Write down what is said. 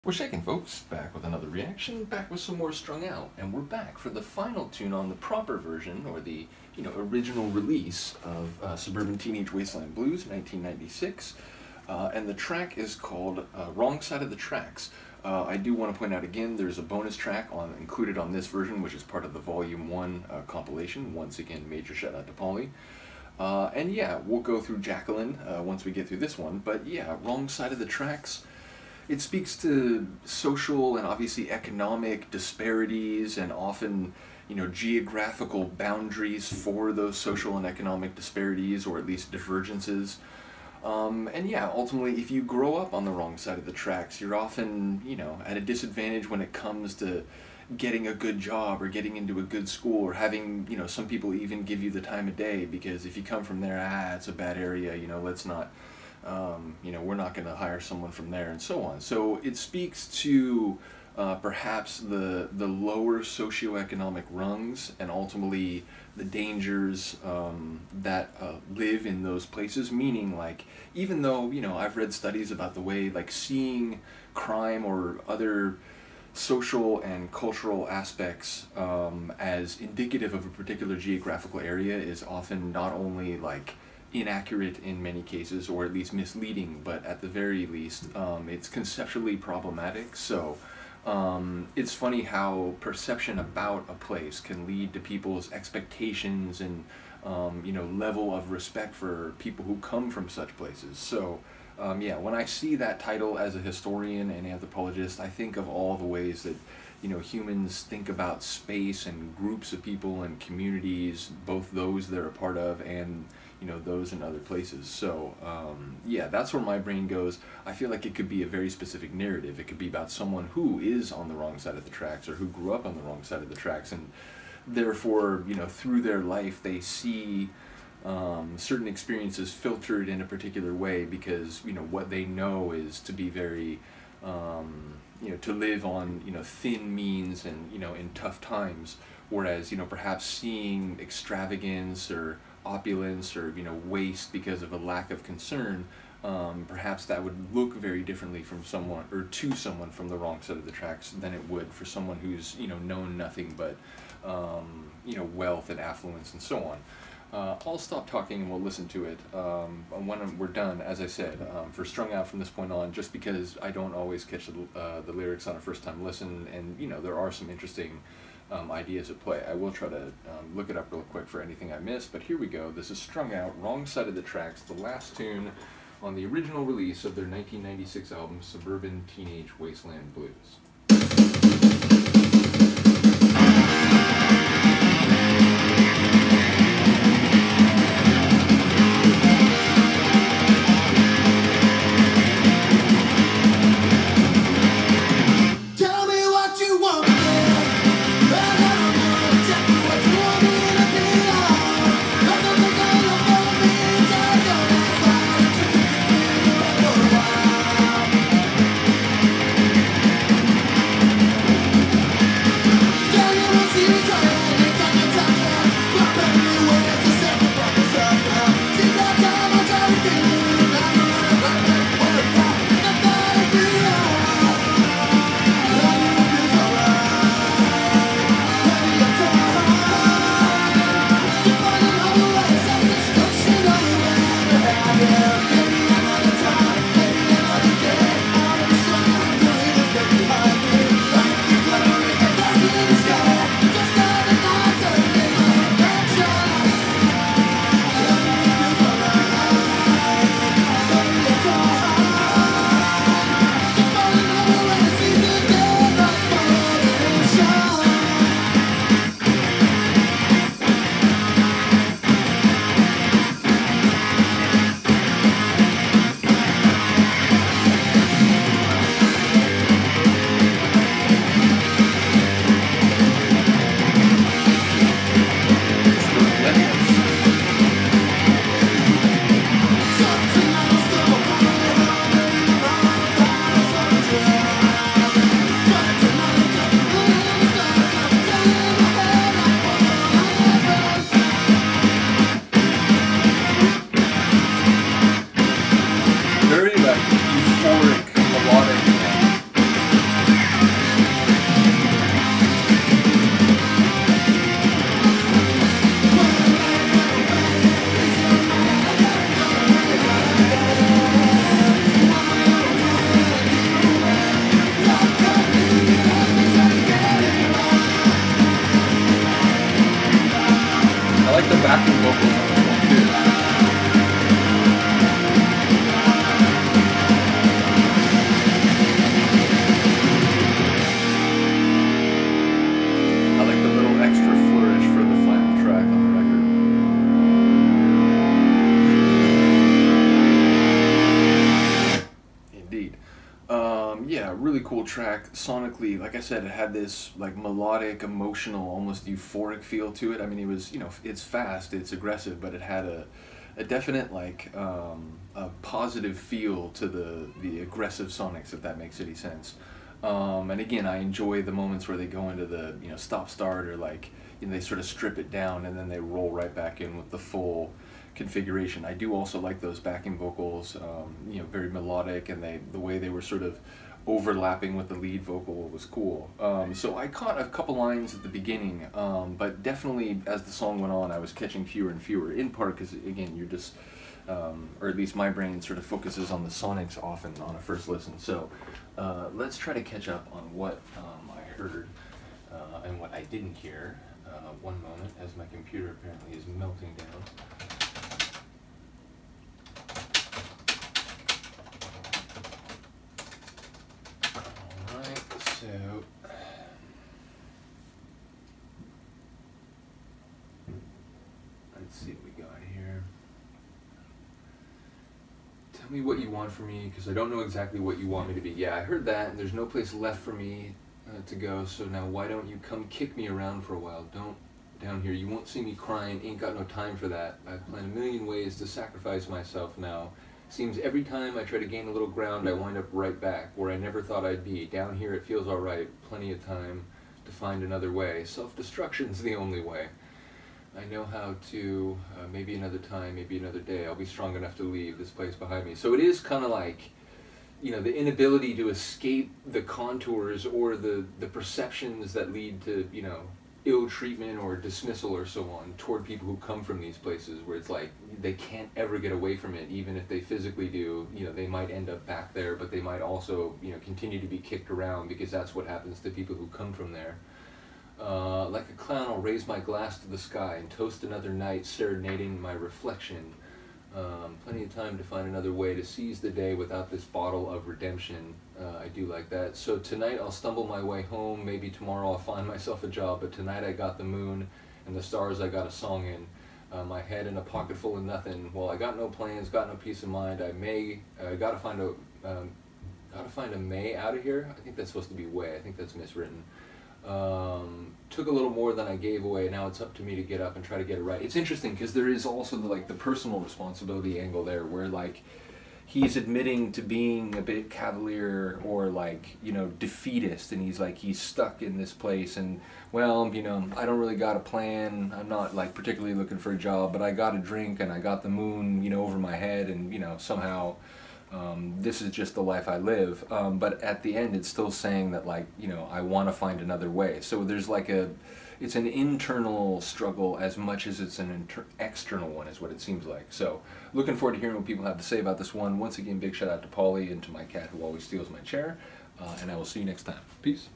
We're shaking, folks. Back with another reaction, back with some more Strung Out, and we're back for the final tune on the proper version, or the, original release of Suburban Teenage Wasteland Blues, 1996, and the track is called Wrong Side of the Tracks. I do want to point out again, there's a bonus track included on this version, which is part of the Volume 1 compilation. Once again, major shout out to Paulie. And yeah, we'll go through Jacqueline once we get through this one, but yeah, Wrong Side of the Tracks. It speaks to social and obviously economic disparities and often, geographical boundaries for those social and economic disparities, or at least divergences. And yeah, ultimately, if you grow up on the wrong side of the tracks, you're often, at a disadvantage when it comes to getting a good job or getting into a good school, or having, some people even give you the time of day, because if you come from there, it's a bad area, let's not... we're not going to hire someone from there, and so on. So it speaks to perhaps the lower socioeconomic rungs, and ultimately the dangers that live in those places. Meaning, like, even though, I've read studies about the way, like, seeing crime or other social and cultural aspects as indicative of a particular geographical area is often not only, like, inaccurate in many cases, or at least misleading, but at the very least it's conceptually problematic. So it's funny how perception about a place can lead to people's expectations and level of respect for people who come from such places. So yeah, when I see that title as a historian and anthropologist, I think of all the ways that humans think about space and groups of people and communities, both those they're a part of and those in other places. So yeah, that's where my brain goes. I feel like it could be a very specific narrative. It could be about someone who is on the wrong side of the tracks, or who grew up on the wrong side of the tracks, and therefore, through their life they see certain experiences filtered in a particular way, because what they know is to be very to live on thin means and in tough times, whereas perhaps seeing extravagance or opulence or waste because of a lack of concern, perhaps that would look very differently from someone, or to someone from the wrong side of the tracks, than it would for someone who's known nothing but wealth and affluence and so on. I'll stop talking and we'll listen to it when we're done, as I said, for Strung Out from this point on, just because I don't always catch the lyrics on a first-time listen, and there are some interesting ideas at play. I will try to look it up real quick for anything I missed, but here we go. This is Strung Out, Wrong Side of the Tracks, the last tune on the original release of their 1996 album, Suburban Teenage Wasteland Blues. the backing vocals on this one too. I like the little extra flourish for the final track on the record. Indeed. Yeah, really cool track. Sonically, like I said, it had this like melodic, emotional, almost euphoric feel to it. I mean, it was, you know, it's fast, it's aggressive, but it had a definite like a positive feel to the aggressive sonics, if that makes any sense. And again, I enjoy the moments where they go into the, you know, stop start, or like, you know, they sort of strip it down and then they roll right back in with the full configuration. I do also like those backing vocals, you know, very melodic, and the way they were sort of overlapping with the lead vocal was cool. So I caught a couple lines at the beginning, but definitely as the song went on I was catching fewer and fewer, in part because again you're just, or at least my brain sort of focuses on the sonics often on a first listen. So let's try to catch up on what I heard and what I didn't hear. One moment, as my computer apparently is melting down. So, let's see what we got here. Tell me what you want from me, because I don't know exactly what you want me to be. Yeah, I heard that, and there's no place left for me to go, so now why don't you come kick me around for a while? Don't down here. You won't see me crying, ain't got no time for that. I've planned a million ways to sacrifice myself now. Seems every time I try to gain a little ground, I wind up right back where I never thought I'd be. Down here it feels alright, plenty of time to find another way. Self-destruction's the only way. I know how to, maybe another time, maybe another day, I'll be strong enough to leave this place behind me. So it is kind of like, you know, the inability to escape the contours or the perceptions that lead to, you know, ill treatment or dismissal or so on toward people who come from these places, where it's like they can't ever get away from it. Even if they physically do, you know, they might end up back there, but they might also, you know, continue to be kicked around, because that's what happens to people who come from there. Like a clown, I'll raise my glass to the sky and toast another night, serenading my reflection. Plenty of time to find another way to seize the day without this bottle of redemption. I do like that. So tonight I'll stumble my way home. Maybe tomorrow I'll find myself a job, but tonight I got the moon and the stars I got a song in. My head in a pocket full of nothing. Well, I got no plans, got no peace of mind. I gotta find a May out of here. I think that's supposed to be way. I think that's miswritten. Took a little more than I gave away. Now it's up to me to get up and try to get it right. It's interesting because there is also the personal responsibility angle there, where like he's admitting to being a bit cavalier or like, you know, defeatist, and he's stuck in this place, and well, you know, I don't really got a plan. I'm not like particularly looking for a job, but I got a drink and I got the moon, you know, over my head, and you know, somehow this is just the life I live. But at the end, it's still saying that, like, you know, I want to find another way. So there's like it's an internal struggle as much as it's an external one, is what it seems like. So looking forward to hearing what people have to say about this one. Once again, big shout out to Paulie and to my cat who always steals my chair. And I will see you next time. Peace.